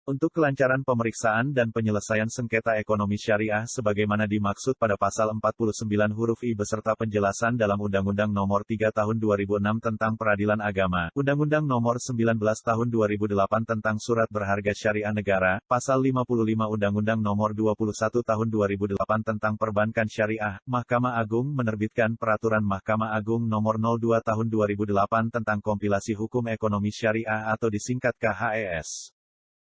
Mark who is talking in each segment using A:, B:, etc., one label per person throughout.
A: Untuk kelancaran pemeriksaan dan penyelesaian sengketa ekonomi syariah sebagaimana dimaksud pada pasal 49 huruf I beserta penjelasan dalam Undang-Undang Nomor 3 Tahun 2006 tentang Peradilan Agama, Undang-Undang Nomor 19 Tahun 2008 tentang Surat Berharga Syariah Negara, Pasal 55 Undang-Undang Nomor 21 Tahun 2008 tentang Perbankan Syariah, Mahkamah Agung menerbitkan Peraturan Mahkamah Agung Nomor 02 Tahun 2008 tentang Kompilasi Hukum Ekonomi Syariah atau disingkat KHES.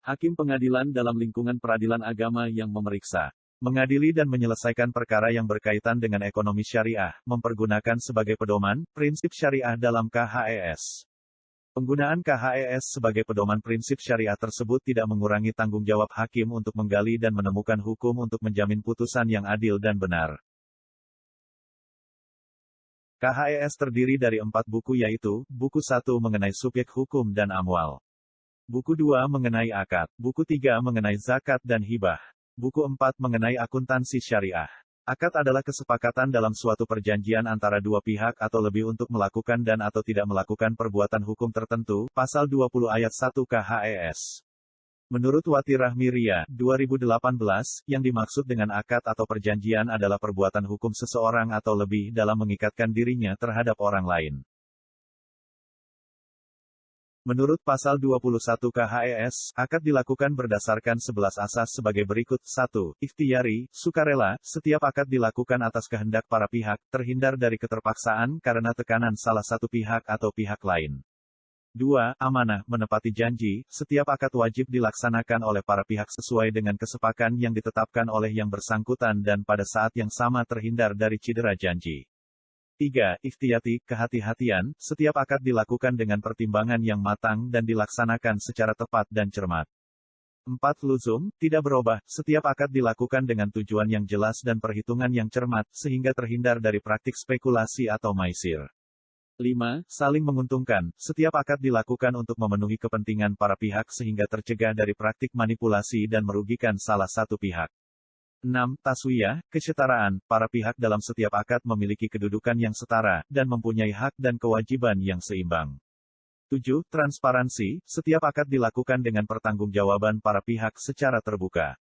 A: Hakim pengadilan dalam lingkungan peradilan agama yang memeriksa, mengadili dan menyelesaikan perkara yang berkaitan dengan ekonomi syariah, mempergunakan sebagai pedoman, prinsip syariah dalam KHES. Penggunaan KHES sebagai pedoman prinsip syariah tersebut tidak mengurangi tanggung jawab hakim untuk menggali dan menemukan hukum untuk menjamin putusan yang adil dan benar. KHES terdiri dari 4 buku yaitu, Buku 1 mengenai subjek hukum dan amwal. Buku 2 mengenai akad, Buku 3 mengenai zakat dan hibah, Buku 4 mengenai akuntansi syariah. Akad adalah kesepakatan dalam suatu perjanjian antara dua pihak atau lebih untuk melakukan dan atau tidak melakukan perbuatan hukum tertentu, Pasal 20 Ayat 1 KHES. Menurut Wati Rahmi Ria, 2018, yang dimaksud dengan akad atau perjanjian adalah perbuatan hukum seseorang atau lebih dalam mengikatkan dirinya terhadap orang lain. Menurut Pasal 21 KHES, akad dilakukan berdasarkan 11 asas sebagai berikut. 1. Ikhtiyari, sukarela, setiap akad dilakukan atas kehendak para pihak, terhindar dari keterpaksaan karena tekanan salah satu pihak atau pihak lain. 2. Amanah, menepati janji, setiap akad wajib dilaksanakan oleh para pihak sesuai dengan kesepakatan yang ditetapkan oleh yang bersangkutan dan pada saat yang sama terhindar dari cedera janji. 3. Ikhtiyati, kehati-hatian, setiap akad dilakukan dengan pertimbangan yang matang dan dilaksanakan secara tepat dan cermat. 4. Luzum, tidak berubah, setiap akad dilakukan dengan tujuan yang jelas dan perhitungan yang cermat, sehingga terhindar dari praktik spekulasi atau maisir. 5. Saling menguntungkan, setiap akad dilakukan untuk memenuhi kepentingan para pihak sehingga tercegah dari praktik manipulasi dan merugikan salah satu pihak. 6. Taswiyah, kesetaraan, para pihak dalam setiap akad memiliki kedudukan yang setara, dan mempunyai hak dan kewajiban yang seimbang. 7. Transparansi, setiap akad dilakukan dengan pertanggungjawaban para pihak secara terbuka.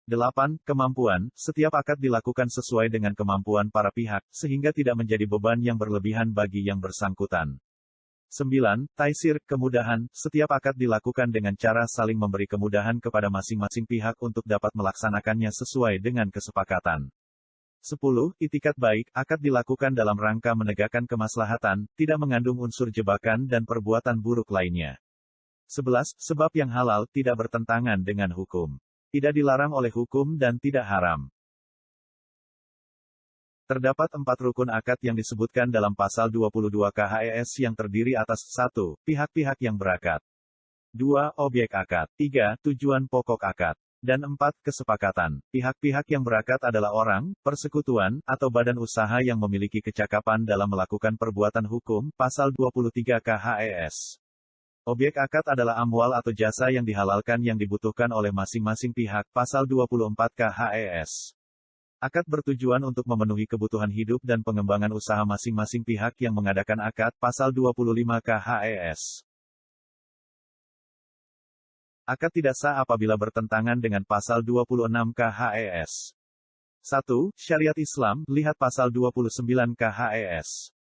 A: 8. Kemampuan, setiap akad dilakukan sesuai dengan kemampuan para pihak, sehingga tidak menjadi beban yang berlebihan bagi yang bersangkutan. 9. Taisir, kemudahan, setiap akad dilakukan dengan cara saling memberi kemudahan kepada masing-masing pihak untuk dapat melaksanakannya sesuai dengan kesepakatan. 10. Itikat baik, akad dilakukan dalam rangka menegakkan kemaslahatan, tidak mengandung unsur jebakan dan perbuatan buruk lainnya. 11. Sebab yang halal, tidak bertentangan dengan hukum. Tidak dilarang oleh hukum dan tidak haram. Terdapat 4 rukun akad yang disebutkan dalam Pasal 22 KHES yang terdiri atas 1. Pihak-pihak yang berakad. 2. Objek akad. 3. Tujuan pokok akad. Dan 4. Kesepakatan. Pihak-pihak yang berakad adalah orang, persekutuan, atau badan usaha yang memiliki kecakapan dalam melakukan perbuatan hukum, Pasal 23 KHES. Objek akad adalah amwal atau jasa yang dihalalkan yang dibutuhkan oleh masing-masing pihak, Pasal 24 KHES. Akad bertujuan untuk memenuhi kebutuhan hidup dan pengembangan usaha masing-masing pihak yang mengadakan akad, Pasal 25 KHES. Akad tidak sah apabila bertentangan dengan Pasal 26 KHES. 1. Syariat Islam, lihat Pasal 29 KHES.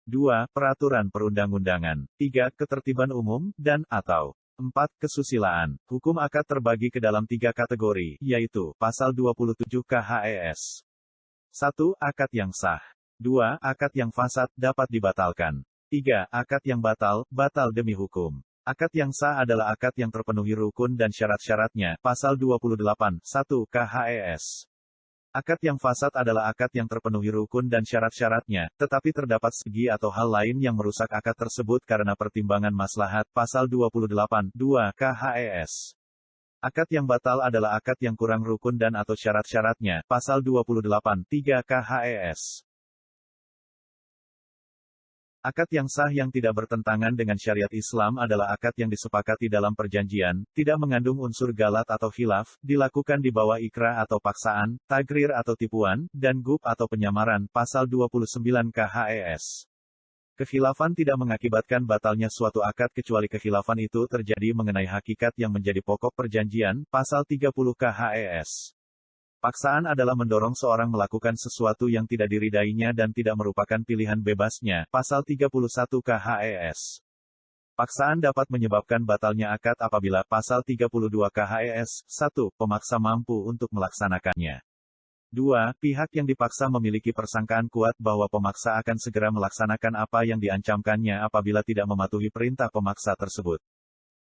A: 2. Peraturan perundang-undangan. 3. Ketertiban umum, dan, atau 4. Kesusilaan. Hukum akad terbagi ke dalam 3 kategori, yaitu, Pasal 27 KHES. 1. Akad yang sah. 2. Akad yang fasad, dapat dibatalkan. 3. Akad yang batal, batal demi hukum. Akad yang sah adalah akad yang terpenuhi rukun dan syarat-syaratnya, Pasal 28, 1 KHES. Akad yang fasad adalah akad yang terpenuhi rukun dan syarat-syaratnya, tetapi terdapat segi atau hal lain yang merusak akad tersebut karena pertimbangan maslahat, Pasal 28, 2 KHES. Akad yang batal adalah akad yang kurang rukun dan atau syarat-syaratnya, Pasal 28, 3 KHES. Akad yang sah yang tidak bertentangan dengan syariat Islam adalah akad yang disepakati dalam perjanjian, tidak mengandung unsur galat atau khilaf, dilakukan di bawah ikra atau paksaan, tagrir atau tipuan, dan gub atau penyamaran, Pasal 29 KHES. Kekhilafan tidak mengakibatkan batalnya suatu akad kecuali kekhilafan itu terjadi mengenai hakikat yang menjadi pokok perjanjian, pasal 30 KHES. Paksaan adalah mendorong seorang melakukan sesuatu yang tidak diridainya dan tidak merupakan pilihan bebasnya, pasal 31 KHES. Paksaan dapat menyebabkan batalnya akad apabila pasal 32 KHES, 1. Pemaksa mampu untuk melaksanakannya. 2. Pihak yang dipaksa memiliki persangkaan kuat bahwa pemaksa akan segera melaksanakan apa yang diancamkannya apabila tidak mematuhi perintah pemaksa tersebut.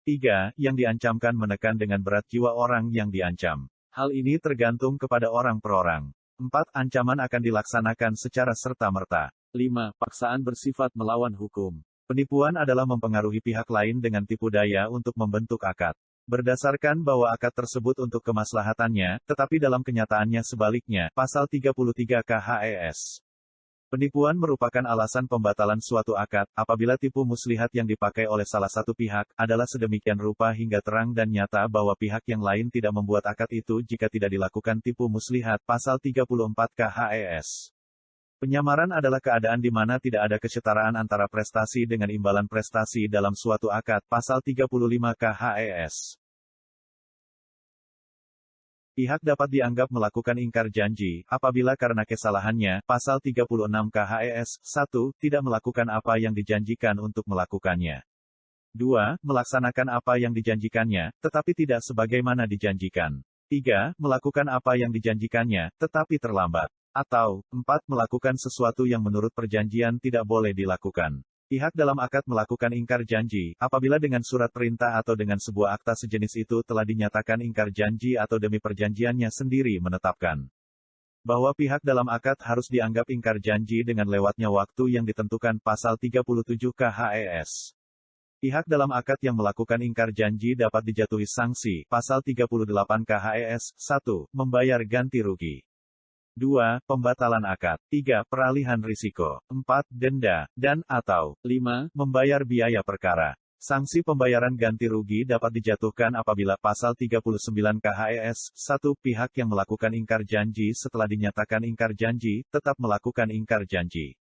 A: 3. Yang diancamkan menekan dengan berat jiwa orang yang diancam. Hal ini tergantung kepada orang per orang. 4. Ancaman akan dilaksanakan secara serta-merta. 5. Paksaan bersifat melawan hukum. Penipuan adalah mempengaruhi pihak lain dengan tipu daya untuk membentuk akad. Berdasarkan bahwa akad tersebut untuk kemaslahatannya, tetapi dalam kenyataannya sebaliknya, pasal 33 KHES. Penipuan merupakan alasan pembatalan suatu akad, apabila tipu muslihat yang dipakai oleh salah satu pihak, adalah sedemikian rupa hingga terang dan nyata bahwa pihak yang lain tidak membuat akad itu jika tidak dilakukan tipu muslihat, pasal 34 KHES. Penyamaran adalah keadaan di mana tidak ada kesetaraan antara prestasi dengan imbalan prestasi dalam suatu akad, pasal 35 KHES. Pihak dapat dianggap melakukan ingkar janji, apabila karena kesalahannya, pasal 36 KHES, 1. Tidak melakukan apa yang dijanjikan untuk melakukannya. 2. Melaksanakan apa yang dijanjikannya, tetapi tidak sebagaimana dijanjikan. 3. Melakukan apa yang dijanjikannya, tetapi terlambat. Atau, 4. Melakukan sesuatu yang menurut perjanjian tidak boleh dilakukan. Pihak dalam akad melakukan ingkar janji, apabila dengan surat perintah atau dengan sebuah akta sejenis itu telah dinyatakan ingkar janji atau demi perjanjiannya sendiri menetapkan bahwa pihak dalam akad harus dianggap ingkar janji dengan lewatnya waktu yang ditentukan pasal 37 KHES. Pihak dalam akad yang melakukan ingkar janji dapat dijatuhi sanksi, pasal 38 KHES, 1. Membayar ganti rugi. 2. Pembatalan akad. 3. Peralihan risiko. 4. Denda, dan, atau 5. Membayar biaya perkara. Sanksi pembayaran ganti rugi dapat dijatuhkan apabila pasal 39 KHES, 1. Pihak yang melakukan ingkar janji setelah dinyatakan ingkar janji, tetap melakukan ingkar janji.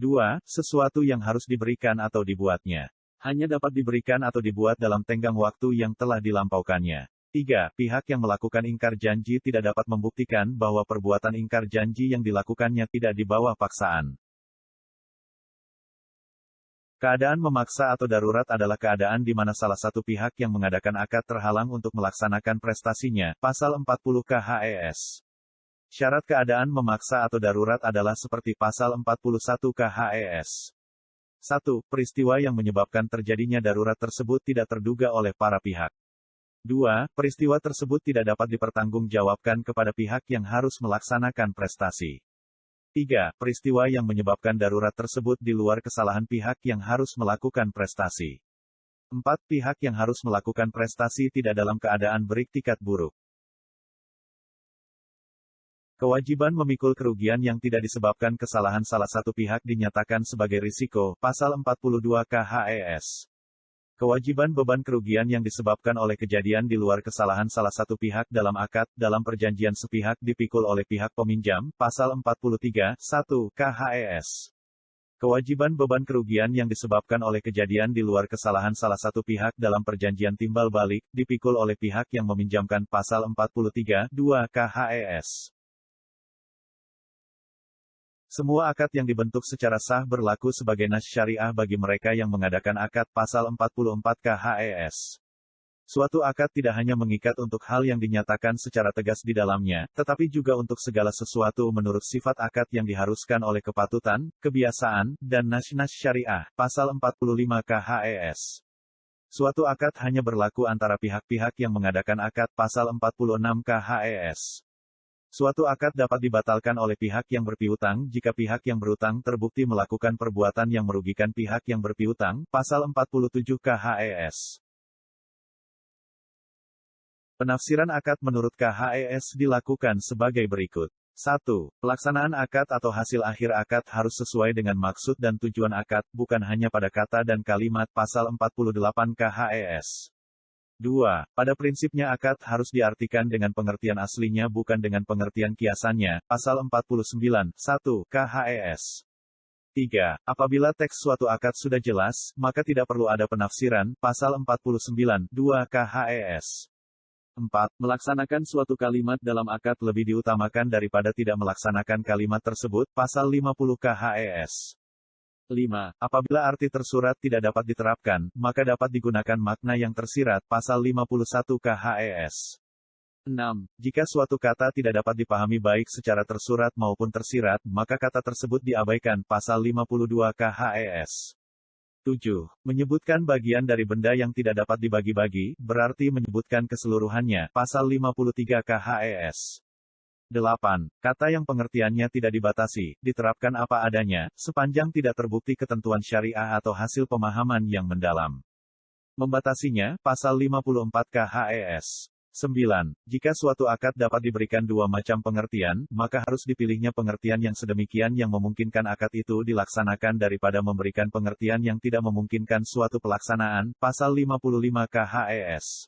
A: 2. Sesuatu yang harus diberikan atau dibuatnya hanya dapat diberikan atau dibuat dalam tenggang waktu yang telah dilampaukannya. 3. Pihak yang melakukan ingkar janji tidak dapat membuktikan bahwa perbuatan ingkar janji yang dilakukannya tidak di bawah paksaan. Keadaan memaksa atau darurat adalah keadaan di mana salah satu pihak yang mengadakan akad terhalang untuk melaksanakan prestasinya, pasal 40 KHES. Syarat keadaan memaksa atau darurat adalah seperti pasal 41 KHES. 1. Peristiwa yang menyebabkan terjadinya darurat tersebut tidak terduga oleh para pihak. 2. Peristiwa tersebut tidak dapat dipertanggungjawabkan kepada pihak yang harus melaksanakan prestasi. 3. Peristiwa yang menyebabkan darurat tersebut di luar kesalahan pihak yang harus melakukan prestasi. 4. Pihak yang harus melakukan prestasi tidak dalam keadaan beriktikat buruk. Kewajiban memikul kerugian yang tidak disebabkan kesalahan salah satu pihak dinyatakan sebagai risiko, pasal 42 KHES. Kewajiban beban kerugian yang disebabkan oleh kejadian di luar kesalahan salah satu pihak dalam akad, dalam perjanjian sepihak dipikul oleh pihak peminjam, pasal 43, 1, KHES. Kewajiban beban kerugian yang disebabkan oleh kejadian di luar kesalahan salah satu pihak dalam perjanjian timbal balik, dipikul oleh pihak yang meminjamkan, pasal 43, 2, KHES. Semua akad yang dibentuk secara sah berlaku sebagai nas syariah bagi mereka yang mengadakan akad, pasal 44 KHES. Suatu akad tidak hanya mengikat untuk hal yang dinyatakan secara tegas di dalamnya, tetapi juga untuk segala sesuatu menurut sifat akad yang diharuskan oleh kepatutan, kebiasaan, dan nas-nas syariah, pasal 45 KHES. Suatu akad hanya berlaku antara pihak-pihak yang mengadakan akad, pasal 46 KHES. Suatu akad dapat dibatalkan oleh pihak yang berpiutang jika pihak yang berutang terbukti melakukan perbuatan yang merugikan pihak yang berpiutang, pasal 47 KHES. Penafsiran akad menurut KHES dilakukan sebagai berikut. 1. Pelaksanaan akad atau hasil akhir akad harus sesuai dengan maksud dan tujuan akad, bukan hanya pada kata dan kalimat, pasal 48 KHES. 2. Pada prinsipnya akad harus diartikan dengan pengertian aslinya bukan dengan pengertian kiasannya, pasal 49, 1, KHES. 3. Apabila teks suatu akad sudah jelas, maka tidak perlu ada penafsiran, pasal 49, 2 KHES. 4. Melaksanakan suatu kalimat dalam akad lebih diutamakan daripada tidak melaksanakan kalimat tersebut, pasal 50 KHES. 5. Apabila arti tersurat tidak dapat diterapkan, maka dapat digunakan makna yang tersirat, pasal 51 KHES. 6. Jika suatu kata tidak dapat dipahami baik secara tersurat maupun tersirat, maka kata tersebut diabaikan, pasal 52 KHES. 7. Menyebutkan bagian dari benda yang tidak dapat dibagi-bagi, berarti menyebutkan keseluruhannya, pasal 53 KHES. 8. Kata yang pengertiannya tidak dibatasi, diterapkan apa adanya, sepanjang tidak terbukti ketentuan syariah atau hasil pemahaman yang mendalam. Membatasinya, pasal 54 KHES. 9. Jika suatu akad dapat diberikan dua macam pengertian, maka harus dipilihnya pengertian yang sedemikian yang memungkinkan akad itu dilaksanakan daripada memberikan pengertian yang tidak memungkinkan suatu pelaksanaan, pasal 55 KHES.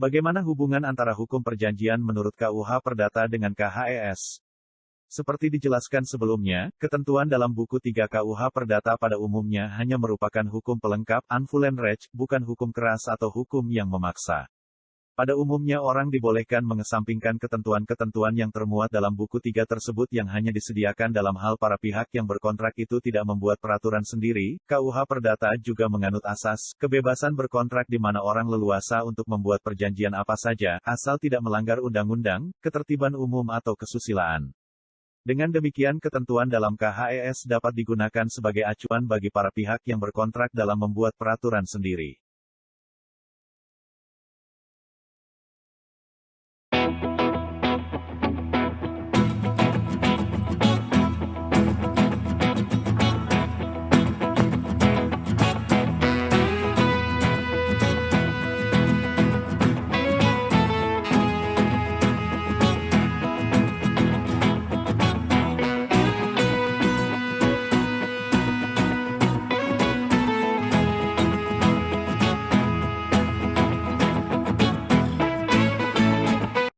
A: Bagaimana hubungan antara hukum perjanjian menurut KUH Perdata dengan KHES? Seperti dijelaskan sebelumnya, ketentuan dalam buku 3 KUH Perdata pada umumnya hanya merupakan hukum pelengkap, Anvulenrecht, bukan hukum keras atau hukum yang memaksa. Pada umumnya orang dibolehkan mengesampingkan ketentuan-ketentuan yang termuat dalam buku 3 tersebut yang hanya disediakan dalam hal para pihak yang berkontrak itu tidak membuat peraturan sendiri. KUH Perdata juga menganut asas kebebasan berkontrak di mana orang leluasa untuk membuat perjanjian apa saja, asal tidak melanggar undang-undang, ketertiban umum atau kesusilaan. Dengan demikian ketentuan dalam KHES dapat digunakan sebagai acuan bagi para pihak yang berkontrak dalam membuat peraturan sendiri.